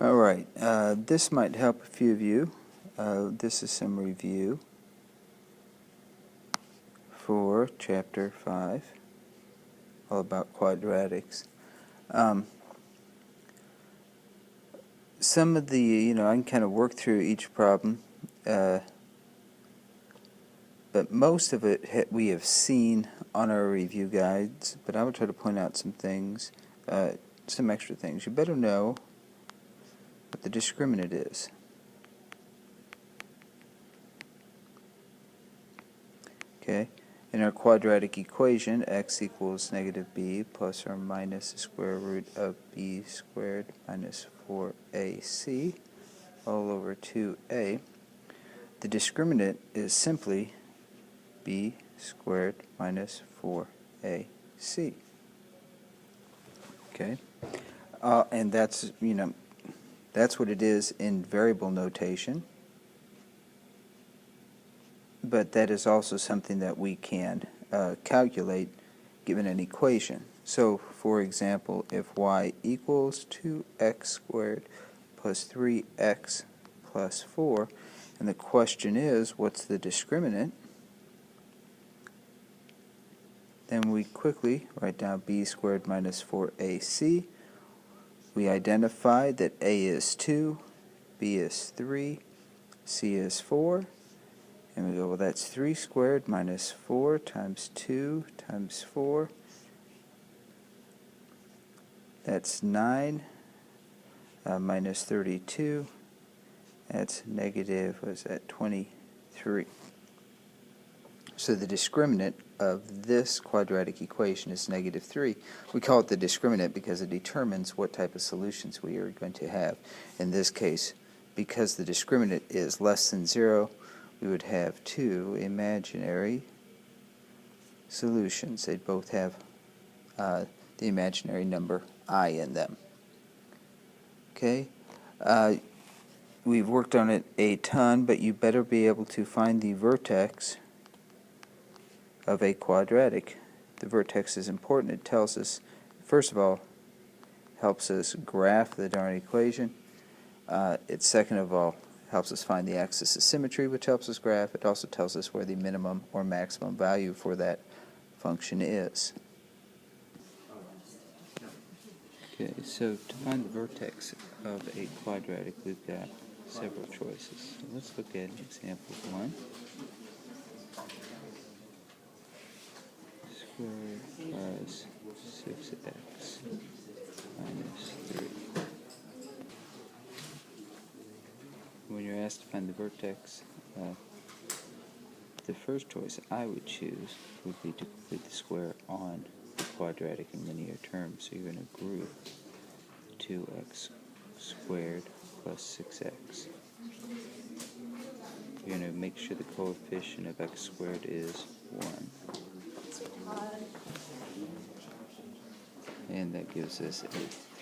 Alright, this might help a few of you. This is some review for Chapter 5, all about quadratics. Some of the, I can kind of work through each problem, but most of it we have seen on our review guides, but I will try to point out some things, some extra things. You better know what the discriminant is. Okay, in our quadratic equation, x equals negative b plus or minus the square root of b squared minus 4ac all over 2a. The discriminant is simply b squared minus 4ac. Okay, and that's, that's what it is in variable notation. But that is also something that we can calculate given an equation. So, for example, if y equals 2x squared plus 3x plus 4, and the question is, what's the discriminant? Then we quickly write down b squared minus 4ac. We identify that a is 2, b is 3, c is 4. And we go, well, that's 3 squared minus 4 times 2 times 4. That's 9 minus 32. That's negative, what is that, 23. So the discriminant of this quadratic equation is negative 3. We call it the discriminant because it determines what type of solutions we are going to have. In this case, because the discriminant is less than 0, we would have two imaginary solutions. They'd both have the imaginary number I in them. Okay, we've worked on it a ton, but you better be able to find the vertex of a quadratic. The vertex is important. It tells us, first of all, helps us graph the darn equation. It second of all helps us find the axis of symmetry, which helps us graph. It also tells us where the minimum or maximum value for that function is. Okay, so to find the vertex of a quadratic, we've got several choices. So let's look at example 1. Squared plus 6x minus 3. When you're asked to find the vertex, the first choice I would choose would be to complete the square on the quadratic and linear terms. So you're going to group 2x squared plus 6x. You're going to make sure the coefficient of x squared is 1. And that gives us a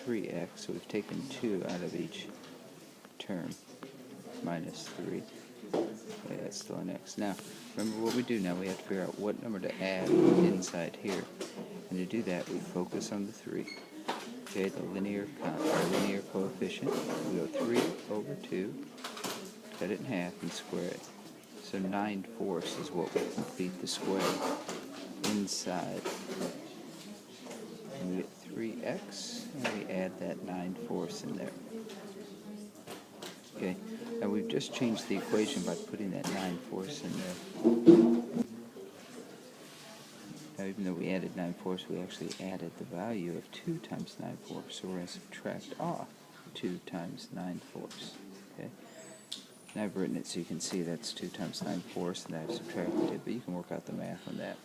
3x, so we've taken 2 out of each term. Minus 3. Okay, that's still an x. Now, remember what we do now. We have to figure out what number to add inside here. And to do that, we focus on the 3. Okay, the linear coefficient. We go 3 over 2, cut it in half, and square it. So 9/4 is what will complete the square inside. And we get 3x, and we add that 9/4 in there. Okay, now we've just changed the equation by putting that 9/4 in there. Now even though we added 9/4, we actually added the value of 2 times 9/4. So we're going to subtract off 2 times 9/4. Okay, now I've written it so you can see that's 2 times 9/4, and I've subtracted it, but you can work out the math on that.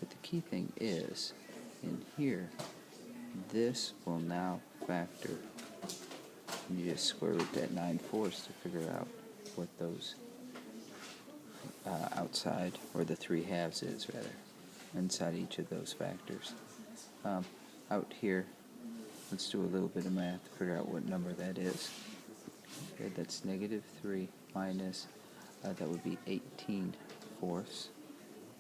But the key thing is, in here, this will now factor. You just square root that 9/4 to figure out what those outside, or the 3/2 is rather, inside each of those factors. Out here, let's do a little bit of math to figure out what number that is. Okay, that's negative 3 minus, that would be 18/4.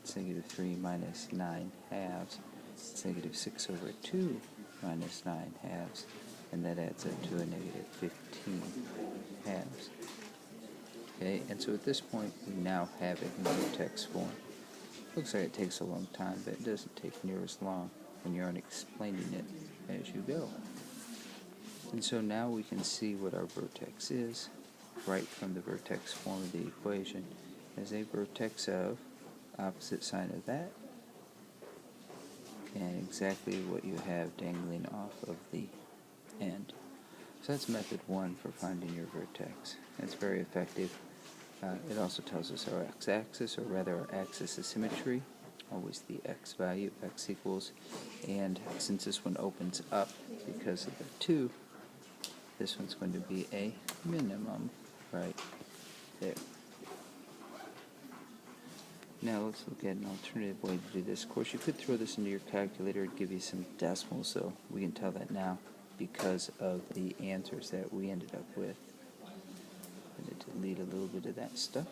It's negative 3 minus 9/2. It's negative 6 over 2 minus 9 halves, and that adds up to a negative 15 halves. Okay, and so at this point we now have it in vertex form. Looks like it takes a long time, but it doesn't take near as long when you're explaining it as you go. And so now we can see what our vertex is right from the vertex form of the equation as a vertex of opposite sign of that and exactly what you have dangling off of the end. So that's method 1 for finding your vertex. It's very effective. It also tells us our x-axis, or rather our axis of symmetry, always the x value, x equals, and since this one opens up because of the 2, this one's going to be a minimum right there. Now let's look at an alternative way to do this. Of course, you could throw this into your calculator and give you some decimals, so we can tell that now because of the answers that we ended up with. I'm going to delete a little bit of that stuff.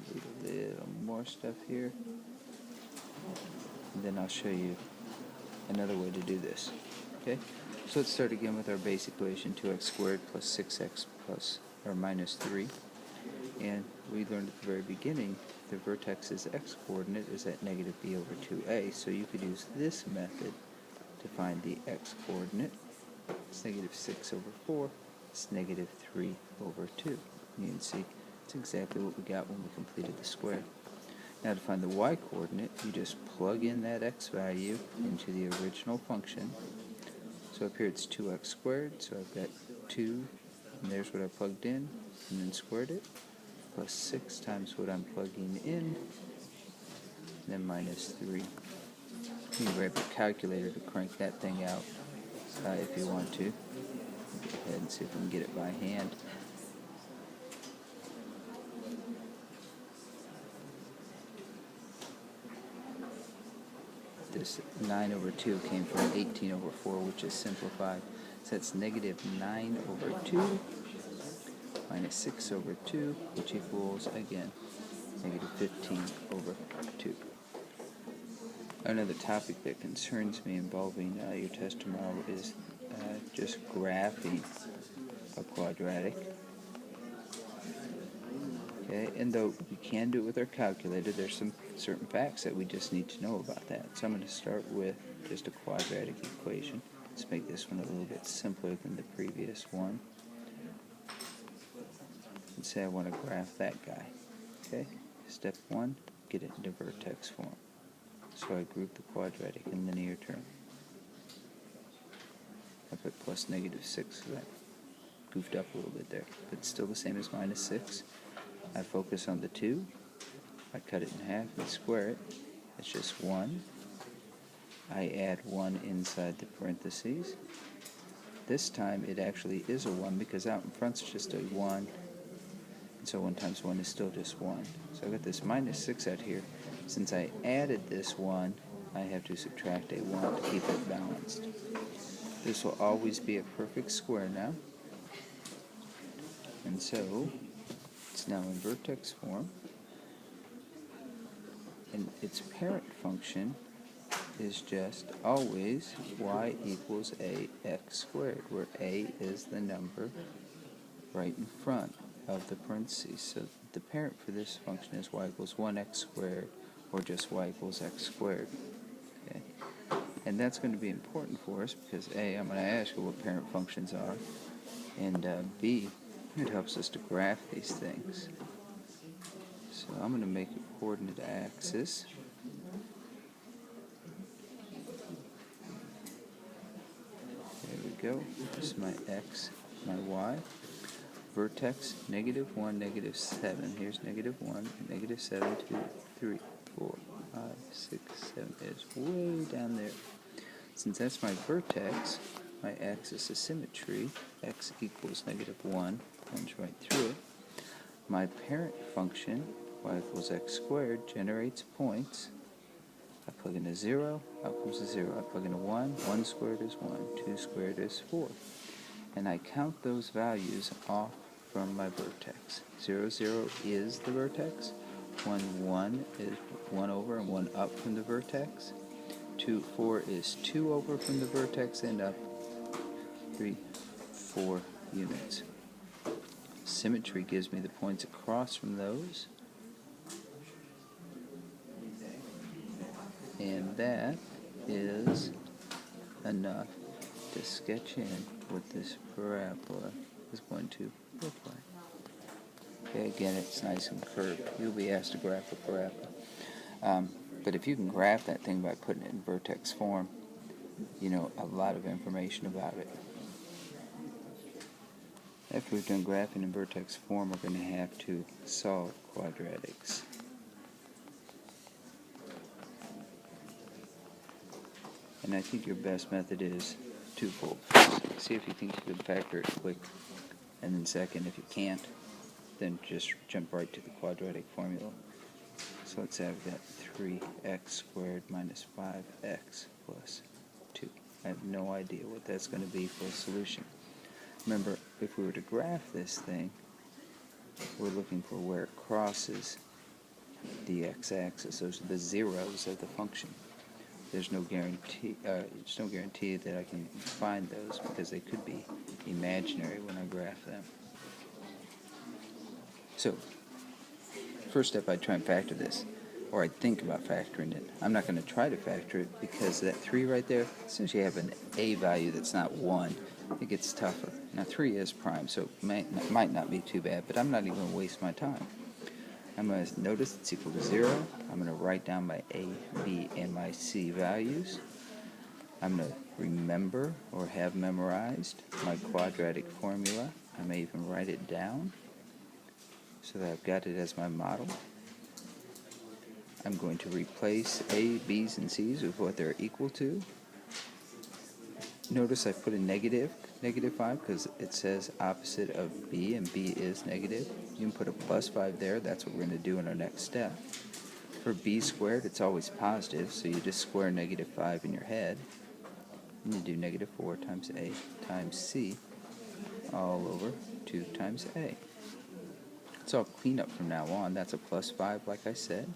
Delete a little more stuff here. And then I'll show you another way to do this. Okay? So let's start again with our base equation, 2x squared plus 6x plus or minus 3. And we learned at the very beginning the vertex's x-coordinate is at negative b over 2a, so you could use this method to find the x-coordinate. It's negative 6 over 4. It's negative 3 over 2. You can see it's exactly what we got when we completed the square. Now to find the y-coordinate, you just plug in that x value into the original function. So up here it's 2x squared, so I've got 2, and there's what I plugged in, and then squared it, plus 6 times what I'm plugging in, and then minus 3. You can grab a calculator to crank that thing out if you want to. Go ahead and see if we can get it by hand. This 9 over 2 came from 18 over 4, which is simplified. So that's negative 9 over 2 minus 6 over 2, which equals, again, negative 15 over 2. Another topic that concerns me involving your test tomorrow is just graphing a quadratic. Okay, and though we can do it with our calculator, there's some certain facts that we just need to know about that. So I'm going to start with just a quadratic equation. Let's make this one a little bit simpler than the previous one. Let's say I want to graph that guy. Okay, step 1, get it into vertex form. So I group the quadratic in linear term. I put plus negative 6, so that goofed up a little bit there, but it's still the same as minus 6. I focus on the 2. I cut it in half and square it. It's just 1. I add 1 inside the parentheses. This time it actually is a 1 because out in front it's just a 1. And so 1 times 1 is still just 1. So I've got this minus 6 out here. Since I added this 1, I have to subtract a 1 to keep it balanced. This will always be a perfect square now. And so it's now in vertex form. And its parent function is just always y equals ax squared, where a is the number right in front of the parentheses. So the parent for this function is y equals 1x squared, or just y equals x squared. Okay? And that's going to be important for us because A, I'm going to ask you what parent functions are, and B, it helps us to graph these things. So I'm going to make a coordinate axis. There we go. This is my x, my y. Vertex, negative 1, negative 7. Here's negative 1, negative 7, 2, 3, 4, 5, 6, 7. It's way down there. Since that's my vertex, my axis of symmetry, x equals negative 1, runs right through it. My parent function, y equals x squared, generates points. I plug in a 0, out comes a 0. I plug in a 1, 1 squared is 1, 2 squared is 4. And I count those values off from my vertex. 0, 0 is the vertex. 1, 1 is 1 over and 1 up from the vertex. 4 is 2 over from the vertex and up 3, 4 units. Symmetry gives me the points across from those. And that is enough to sketch in what this parabola is going to look like. Okay, again, it's nice and curved. You'll be asked to graph a parabola. But if you can graph that thing by putting it in vertex form, you know a lot of information about it. After we've done graphing in vertex form, we're going to have to solve quadratics. And I think your best method is twofold. See if you think you can factor it quick, and then second, if you can't, then just jump right to the quadratic formula. So let's say I've got 3x squared minus 5x plus 2. I have no idea what that's going to be for a solution. Remember, if we were to graph this thing, we're looking for where it crosses the x-axis. Those are the zeros of the function. There's no guarantee that I can find those because they could be imaginary when I graph them. So, first step, I'd try and factor this, or I'd think about factoring it. I'm not going to try to factor it because that 3 right there, as soon as you have an a value that's not 1, it gets tougher. Now 3 is prime, so it might not be too bad, but I'm not even going to waste my time. I'm going to notice it's equal to 0. I'm going to write down my a, b, and my c values. I'm going to remember or have memorized my quadratic formula. I may even write it down so that I've got it as my model. I'm going to replace a, b's, and c's with what they're equal to. Notice I put a negative 5 because it says opposite of b, and b is negative. You can put a plus 5 there. That's what we're going to do in our next step. For b squared, it's always positive, so you just square negative 5 in your head. And you do negative 4 times a times c all over 2 times a. It's all clean up from now on. That's a plus 5, like I said.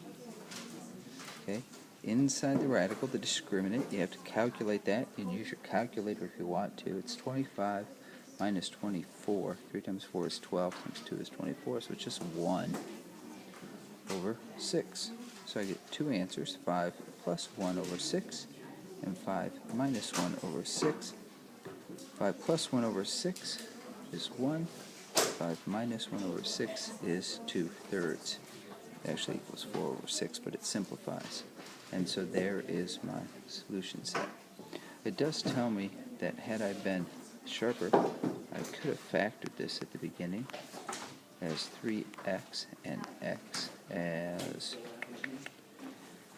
Okay. Inside the radical, the discriminant, you have to calculate that. You can use your calculator if you want to. It's 25 minus 24. 3 times 4 is 12, times 2 is 24, so it's just 1 over 6. So I get two answers, 5 plus 1 over 6, and 5 minus 1 over 6. 5 plus 1 over 6 is 1. 5 minus 1 over 6 is 2/3. It actually equals 4 over 6, but it simplifies. And so there is my solution set. It does tell me that had I been sharper, I could have factored this at the beginning as 3x and x as,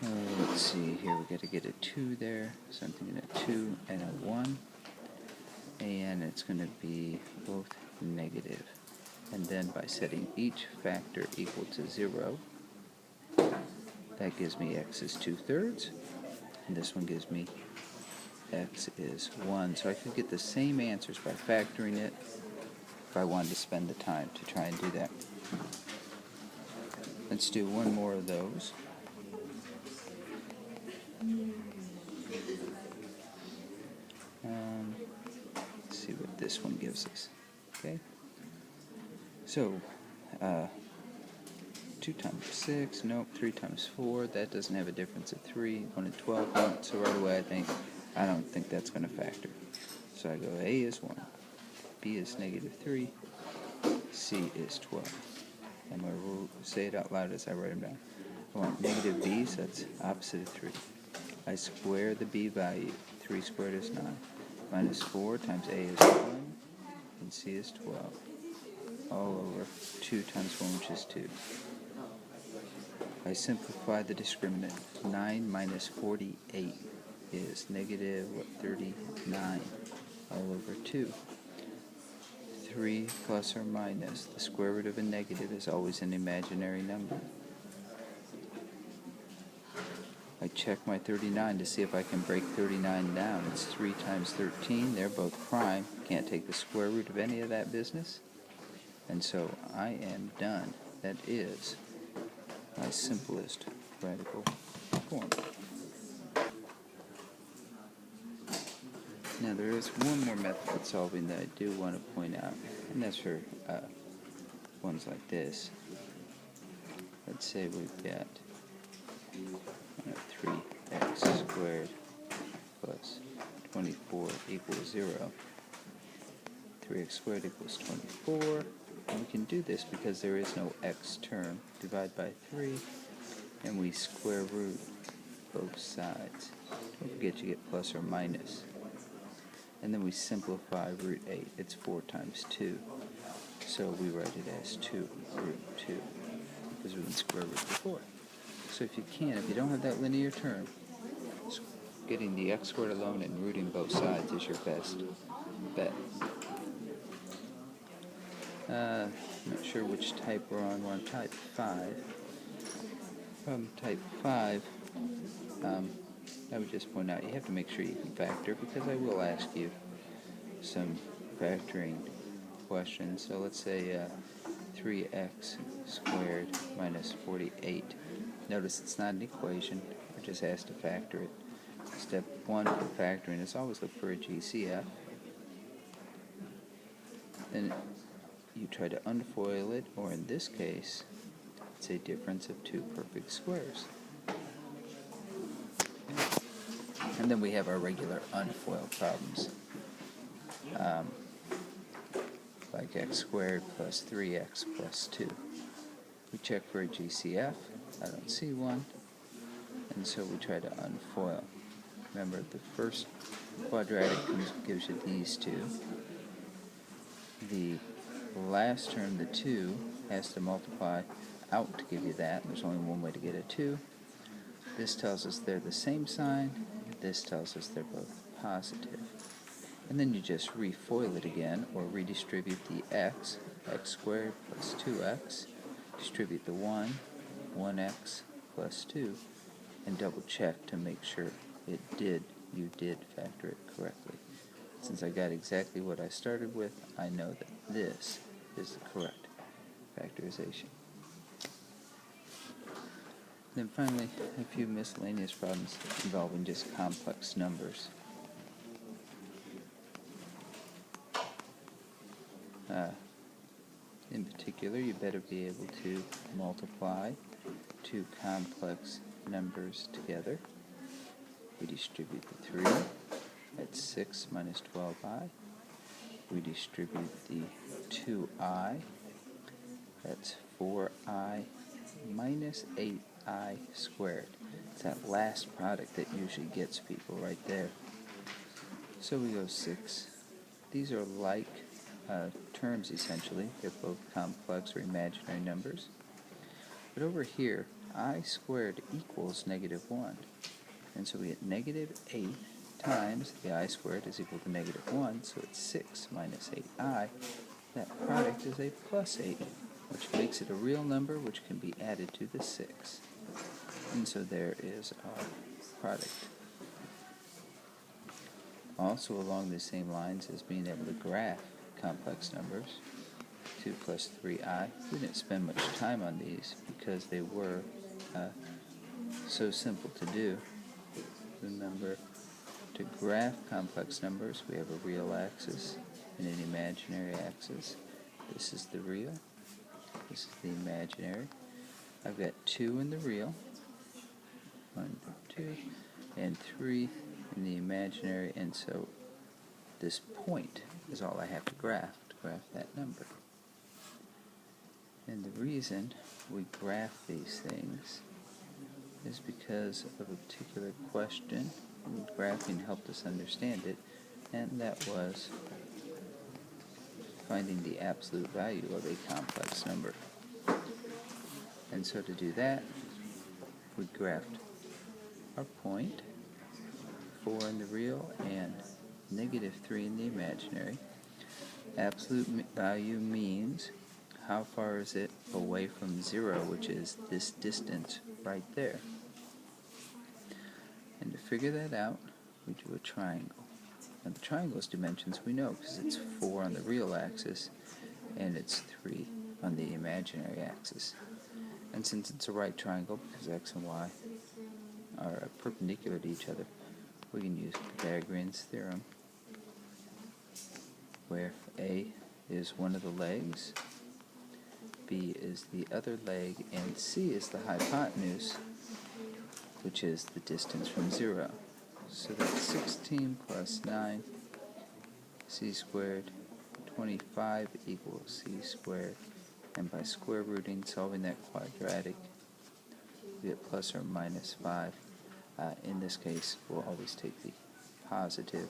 let's see here, we got to get a 2 there, so I'm thinking a 2 and a 1, and it's going to be both negative. And then by setting each factor equal to 0, that gives me x is 2/3, and this one gives me x is 1. So I could get the same answers by factoring it if I wanted to spend the time to try and do that. Let's do one more of those. Let's see what this one gives us. Okay. So, 2 times 6, nope, 3 times 4, that doesn't have a difference of 3, 1 and 12, no, so right away I don't think that's going to factor. So I go A is 1, B is negative 3, C is 12. I'm going to say it out loud as I write them down. I want negative B, so that's opposite of 3. I square the B value, 3 squared is 9, minus 4 times A is 1, and C is 12. All over 2 times 1, which is 2. I simplify the discriminant. 9 minus 48 is negative 39 all over 2. 3 plus or minus. The square root of a negative is always an imaginary number. I check my 39 to see if I can break 39 down. It's 3 times 13. They're both prime. Can't take the square root of any of that business. And so I am done. That is my simplest radical form. Now there is one more method of solving that I do want to point out, and that's for ones like this. Let's say we've got 3x squared plus 24 equals 0. 3x squared equals 24. And we can do this because there is no x term. Divide by 3, and we square root both sides. Don't forget you get plus or minus. And then we simplify root 8. It's 4 times 2. So we write it as 2 root 2. Because we can square root before. So if you don't have that linear term, getting the x squared alone and rooting both sides is your best bet. I'm not sure which type we're on. We're on type 5. From type 5, I would just point out you have to make sure you can factor, because I will ask you some factoring questions. So let's say 3x squared minus 48. Notice it's not an equation. We're just asked to factor it. Step 1 for factoring is always look for a GCF. Then you try to unfoil it, or in this case, it's a difference of 2 perfect squares. And then we have our regular unfoiled problems. Like x squared plus 3x plus 2. We check for a GCF. I don't see one. And so we try to unfoil. Remember, the first quadratic gives you these two. The last term, the 2, has to multiply out to give you that. There's only one way to get a 2. This tells us they're the same sign. This tells us they're both positive. And then you just refoil it again, or redistribute the x squared plus 2x, distribute the 1, 1x plus 2, and double check to make sure you did factor it correctly. Since I got exactly what I started with, I know that this is the correct factorization. Then finally, a few miscellaneous problems involving just complex numbers. In particular, you better be able to multiply two complex numbers together. We distribute the 3. That's 6 minus 12i. We distribute the 2i. That's 4i minus 8i squared. It's that last product that usually gets people right there. So we go 6. These are like terms, essentially. They're both complex or imaginary numbers. But over here, I squared equals negative 1. And so we get negative 8 times the I squared is equal to negative 1, so it's 6 minus 8i. That product is a plus 8, which makes it a real number which can be added to the 6. And so there is our product. Also along the same lines as being able to graph complex numbers, 2 plus 3i. We didn't spend much time on these because they were so simple to do. Remember, to graph complex numbers, we have a real axis and an imaginary axis. This is the real, this is the imaginary. I've got 2 in the real, 1, 2, and 3 in the imaginary, and so this point is all I have to graph that number. And the reason we graph these things is because of a particular question. Graphing helped us understand it, and that was finding the absolute value of a complex number. And so to do that, we graphed our point, 4 in the real and negative 3 in the imaginary. Absolute value means how far is it away from 0, which is this distance right there. And to figure that out, we do a triangle. Now the triangle's dimensions we know because it's 4 on the real axis and it's 3 on the imaginary axis. And since it's a right triangle, because x and y are perpendicular to each other, we can use Pythagorean's theorem where A is one of the legs, B is the other leg, and C is the hypotenuse, which is the distance from 0. So that's 16 plus 9, c squared, 25 equals c squared. And by square rooting, solving that quadratic, we get plus or minus 5. In this case, we'll always take the positive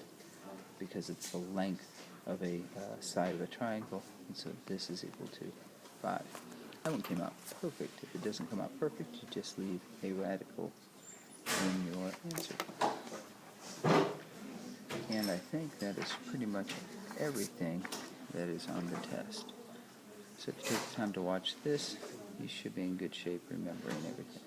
because it's the length of a side of a triangle, and so this is equal to 5. That one came out perfect. If it doesn't come out perfect, you just leave a radical in your answer. And I think that is pretty much everything that is on the test. So if you take the time to watch this, you should be in good shape remembering everything.